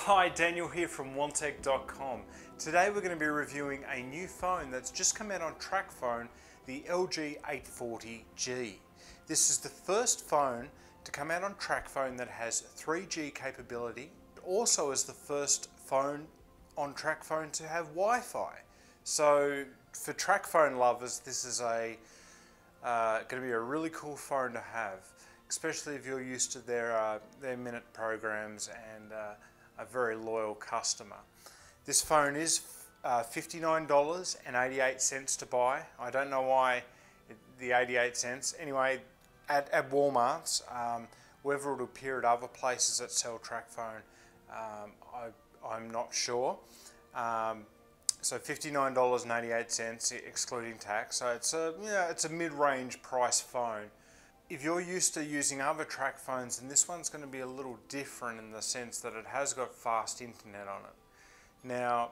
Hi, Daniel here from Wontek.com. Today we're going to be reviewing a new phone that's just come out on Tracfone, the LG840G. This is the first phone to come out on Tracfone that has 3G capability. It also is the first phone on Tracfone to have Wi-Fi. So for Tracfone lovers, this is going to be a really cool phone to have, especially if you're used to their minute programs and a very loyal customer. This phone is $59.88 to buy. I don't know why the 88 cents. Anyway, at Walmart's, whether it'll appear at other places that sell Tracfone, I'm not sure. So $59.88 excluding tax. So it's a mid-range price phone. If you're used to using other Tracfones, then this one's going to be a little different in the sense that it has got fast internet on it. Now,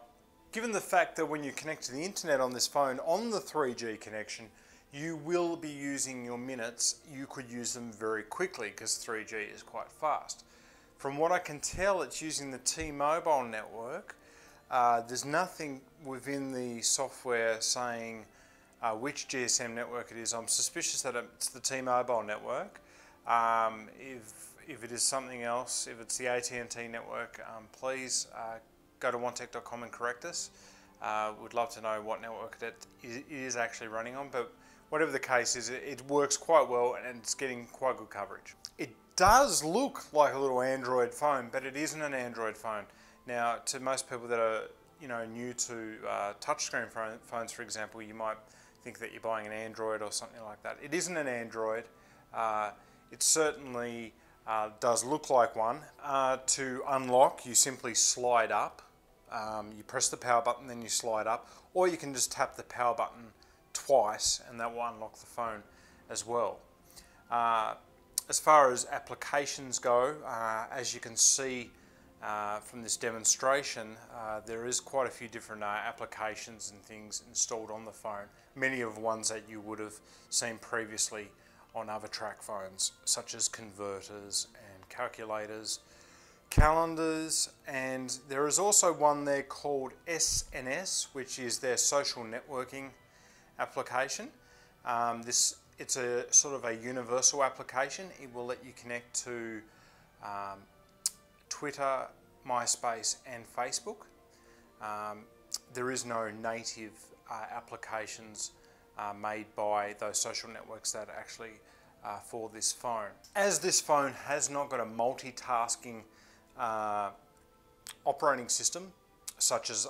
given the fact that when you connect to the internet on this phone on the 3G connection, you will be using your minutes. You could use them very quickly because 3G is quite fast. From what I can tell, it's using the T-Mobile network. There's nothing within the software saying which GSM network it is. I'm suspicious that it's the T-Mobile network. If it is something else, if it's the AT&T network, please go to Wontek.com and correct us. We'd love to know what network it is actually running on, but whatever the case is, it works quite well and it's getting quite good coverage. It does look like a little Android phone, but it isn't an Android phone. Now, to most people that are new to touchscreen phones, for example, you might think that you're buying an Android or something like that. It isn't an Android. It certainly does look like one. To unlock, you simply slide up. You press the power button, then you slide up, or you can just tap the power button twice and that will unlock the phone as well. As far as applications go, as you can see from this demonstration, there is quite a few different applications and things installed on the phone, many of ones that you would have seen previously on other Tracfones, such as converters and calculators, calendars, and there is also one there called SNS, which is their social networking application. It's a sort of a universal application. It will let you connect to Twitter, MySpace and Facebook. There is no native applications made by those social networks that are actually for this phone. As this phone has not got a multitasking operating system such as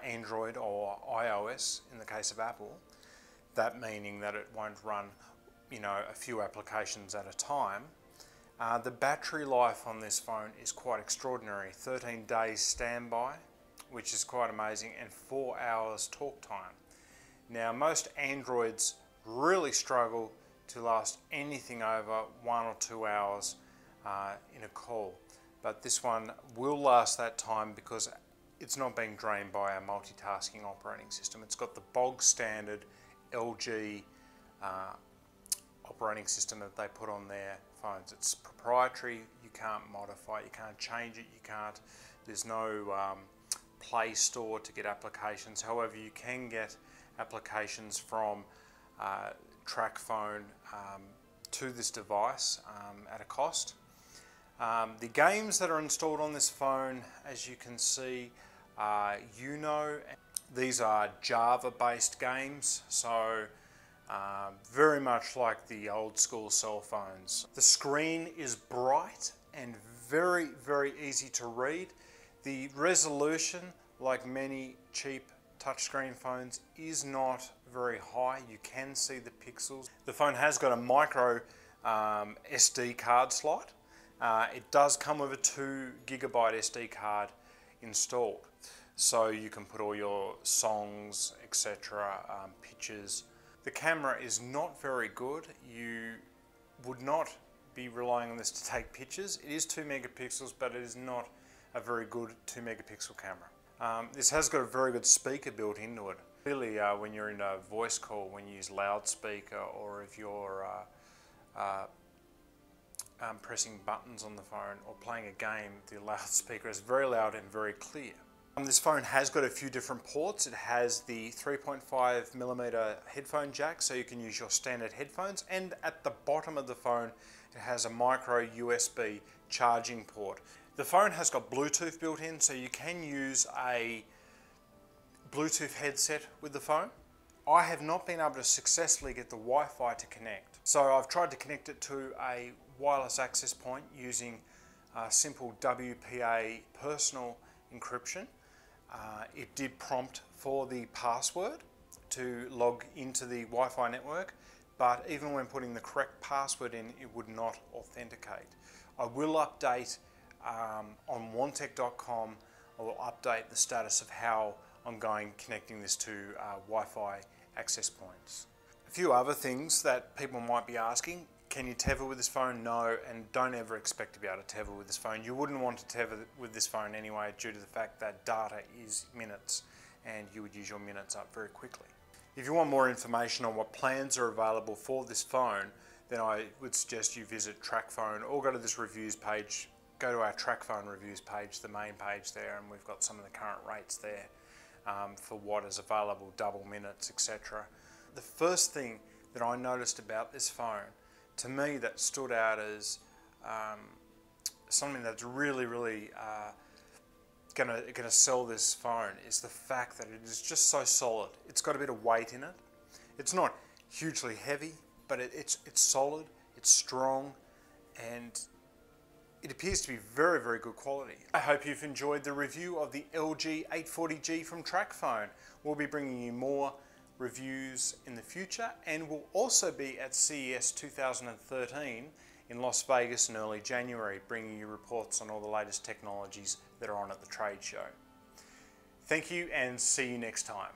Android or iOS in the case of Apple, that meaning that it won't run a few applications at a time. The battery life on this phone is quite extraordinary. 13 days standby, which is quite amazing, and 4 hours talk time. Now, most Androids really struggle to last anything over 1 or 2 hours in a call, but this one will last that time because it's not being drained by a multitasking operating system. It's got the bog standard LG operating system that they put on their phones. It's proprietary. You can't modify it, you can't change it, there's no Play Store to get applications. However, you can get applications from Tracfone to this device at a cost. The games that are installed on this phone, as you can see, these are Java-based games, so very much like the old school cell phones. The screen is bright and very, very easy to read. The resolution, like many cheap touchscreen phones, is not very high. You can see the pixels. The phone has got a micro SD card slot. It does come with a 2 GB SD card installed, so you can put all your songs, etc., pictures. The camera is not very good. You would not be relying on this to take pictures. It is 2 megapixels, but it is not a very good 2 megapixel camera. This has got a very good speaker built into it. Clearly, when you're in a voice call, when you use loudspeaker, or if you're pressing buttons on the phone or playing a game, the loudspeaker is very loud and very clear. This phone has got a few different ports. It has the 3.5mm headphone jack, so you can use your standard headphones, and at the bottom of the phone it has a micro USB charging port. The phone has got Bluetooth built in, so you can use a Bluetooth headset with the phone. I have not been able to successfully get the Wi-Fi to connect. So I've tried to connect it to a wireless access point using simple WPA personal encryption. It did prompt for the password to log into the Wi-Fi network, but even when putting the correct password in, it would not authenticate. I will update on Wontek.com. I will update the status of how I'm connecting this to Wi-Fi access points. A few other things that people might be asking: can you tether with this phone? No, and don't ever expect to be able to tether with this phone. You wouldn't want to tether with this phone anyway, due to the fact that data is minutes and you would use your minutes up very quickly. If you want more information on what plans are available for this phone, then I would suggest you visit Tracfone or go to this reviews page. Go to our Tracfone reviews page, the main page there, and we've got some of the current rates there for what is available, double minutes, etc. The first thing that I noticed about this phone, to me, that stood out as something that's really gonna sell this phone, is the fact that it is just so solid. It's got a bit of weight in it. It's not hugely heavy, but it's solid, it's strong, and it appears to be very good quality. I hope you've enjoyed the review of the LG840G from Tracfone. We'll be bringing you more reviews in the future, and we'll also be at CES 2013 in Las Vegas in early January, bringing you reports on all the latest technologies that are on at the trade show. Thank you, and see you next time.